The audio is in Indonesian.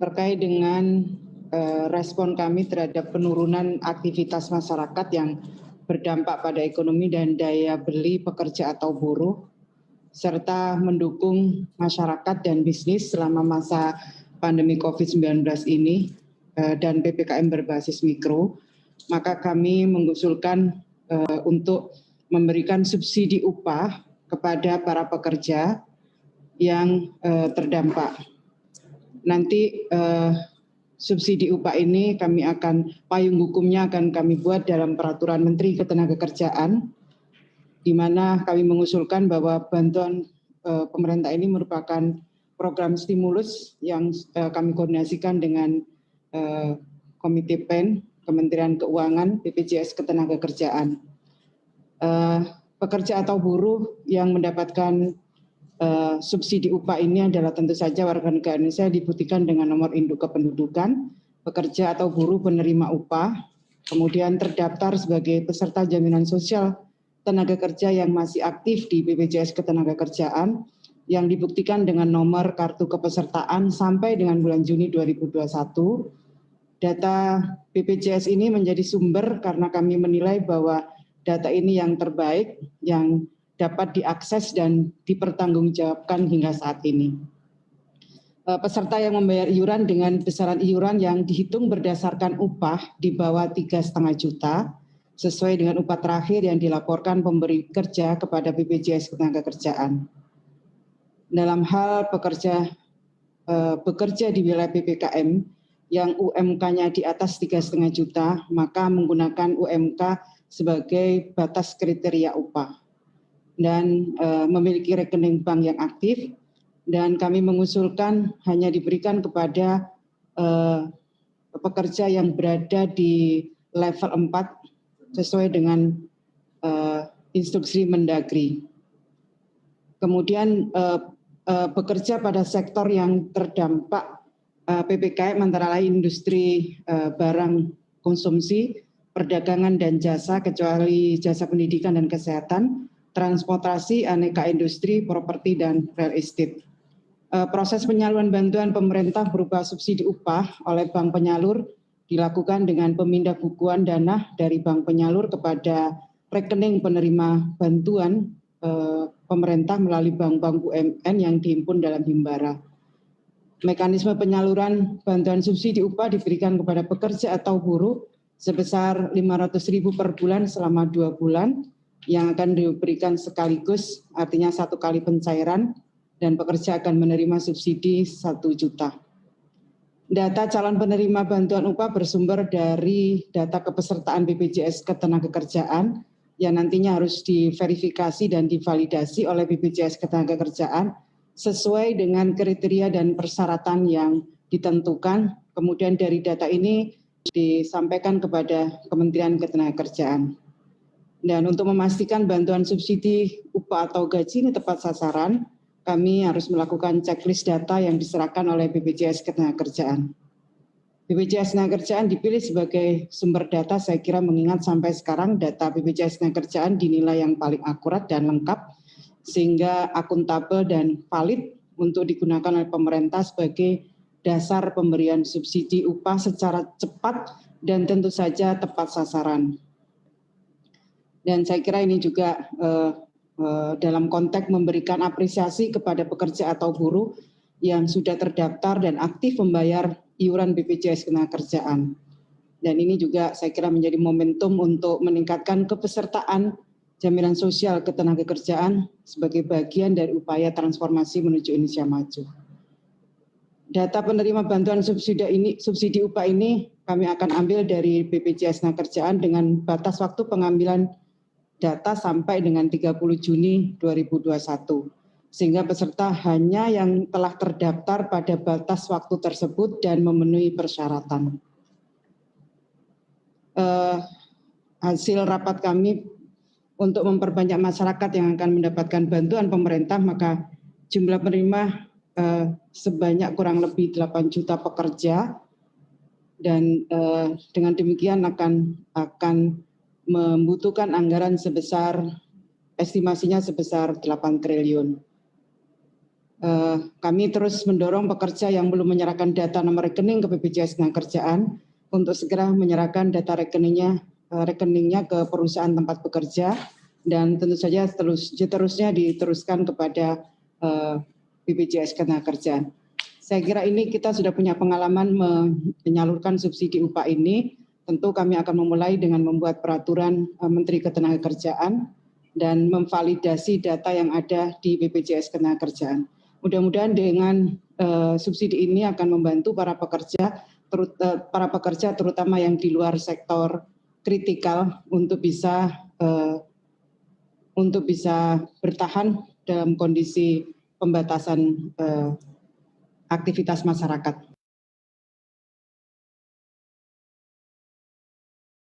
terkait dengan respon kami terhadap penurunan aktivitas masyarakat yang berdampak pada ekonomi dan daya beli pekerja atau buruh, serta mendukung masyarakat dan bisnis selama masa pandemi COVID-19 ini dan PPKM berbasis mikro, maka kami mengusulkan untuk memberikan subsidi upah kepada para pekerja yang terdampak. Nanti subsidi upah ini payung hukumnya akan kami buat dalam peraturan Menteri Ketenagakerjaan, di mana kami mengusulkan bahwa bantuan pemerintah ini merupakan program stimulus yang kami koordinasikan dengan Komite PEN, Kementerian Keuangan, BPJS Ketenagakerjaan. Pekerja atau buruh yang mendapatkan subsidi upah ini adalah tentu saja warga negara Indonesia dibuktikan dengan nomor induk kependudukan, pekerja atau buruh penerima upah, kemudian terdaftar sebagai peserta jaminan sosial tenaga kerja yang masih aktif di BPJS Ketenagakerjaan, yang dibuktikan dengan nomor kartu kepesertaan sampai dengan bulan Juni 2021. Data BPJS ini menjadi sumber karena kami menilai bahwa data ini yang terbaik, yang dapat diakses dan dipertanggungjawabkan hingga saat ini. Peserta yang membayar iuran dengan besaran iuran yang dihitung berdasarkan upah di bawah 3,5 juta, sesuai dengan upah terakhir yang dilaporkan pemberi kerja kepada BPJS Ketenagakerjaan. Dalam hal bekerja di wilayah PPKM yang UMK-nya di atas 3,5 juta, maka menggunakan UMK sebagai batas kriteria upah dan memiliki rekening bank yang aktif, dan kami mengusulkan hanya diberikan kepada pekerja yang berada di level 4 sesuai dengan instruksi Mendagri. Kemudian bekerja pada sektor yang terdampak PPKM antara lain industri barang konsumsi, perdagangan dan jasa kecuali jasa pendidikan dan kesehatan, transportasi, aneka industri, properti, dan real estate. Proses penyaluran bantuan pemerintah berupa subsidi upah oleh bank penyalur dilakukan dengan pemindah bukuan dana dari bank penyalur kepada rekening penerima bantuan pemerintah melalui bank-bank BUMN yang dihimpun dalam Himbara. Mekanisme penyaluran bantuan subsidi upah diberikan kepada pekerja atau buruh sebesar 500.000 per bulan selama 2 bulan, yang akan diberikan sekaligus, artinya 1 kali pencairan, dan pekerja akan menerima subsidi 1 juta. Data calon penerima bantuan upah bersumber dari data kepesertaan BPJS Ketenagakerjaan yang nantinya harus diverifikasi dan divalidasi oleh BPJS Ketenagakerjaan sesuai dengan kriteria dan persyaratan yang ditentukan. Kemudian dari data ini disampaikan kepada Kementerian Ketenagakerjaan. Dan untuk memastikan bantuan subsidi upah atau gaji ini tepat sasaran, kami harus melakukan checklist data yang diserahkan oleh BPJS Ketenagakerjaan. BPJS Ketenagakerjaan dipilih sebagai sumber data, saya kira mengingat sampai sekarang data BPJS Ketenagakerjaan dinilai yang paling akurat dan lengkap, sehingga akuntabel dan valid untuk digunakan oleh pemerintah sebagai dasar pemberian subsidi upah secara cepat dan tentu saja tepat sasaran. Dan saya kira ini juga dalam konteks memberikan apresiasi kepada pekerja atau buruh yang sudah terdaftar dan aktif membayar iuran BPJS Ketenagakerjaan. Dan ini juga saya kira menjadi momentum untuk meningkatkan kepesertaan jaminan sosial ketenagakerjaan sebagai bagian dari upaya transformasi menuju Indonesia maju. Data penerima bantuan subsidi upah ini kami akan ambil dari BPJS Ketenagakerjaan dengan batas waktu pengambilan data sampai dengan 30 Juni 2021. Sehingga peserta hanya yang telah terdaftar pada batas waktu tersebut dan memenuhi persyaratan. Hasil rapat kami untuk memperbanyak masyarakat yang akan mendapatkan bantuan pemerintah, maka jumlah penerima sebanyak kurang lebih 8 juta pekerja, dan dengan demikian akan membutuhkan anggaran estimasinya sebesar 8 triliun. kami terus mendorong pekerja yang belum menyerahkan data nomor rekening ke BPJS Ketenagakerjaan untuk segera menyerahkan data rekeningnya ke perusahaan tempat bekerja, dan tentu saja seterusnya diteruskan kepada BPJS Ketenagakerjaan. Saya kira ini kita sudah punya pengalaman menyalurkan subsidi upah ini. Tentu kami akan memulai dengan membuat peraturan Menteri Ketenagakerjaan dan memvalidasi data yang ada di BPJS Ketenagakerjaan. Mudah-mudahan dengan subsidi ini akan membantu para pekerja terutama yang di luar sektor kritikal untuk bisa bertahan dalam kondisi pembatasan aktivitas masyarakat.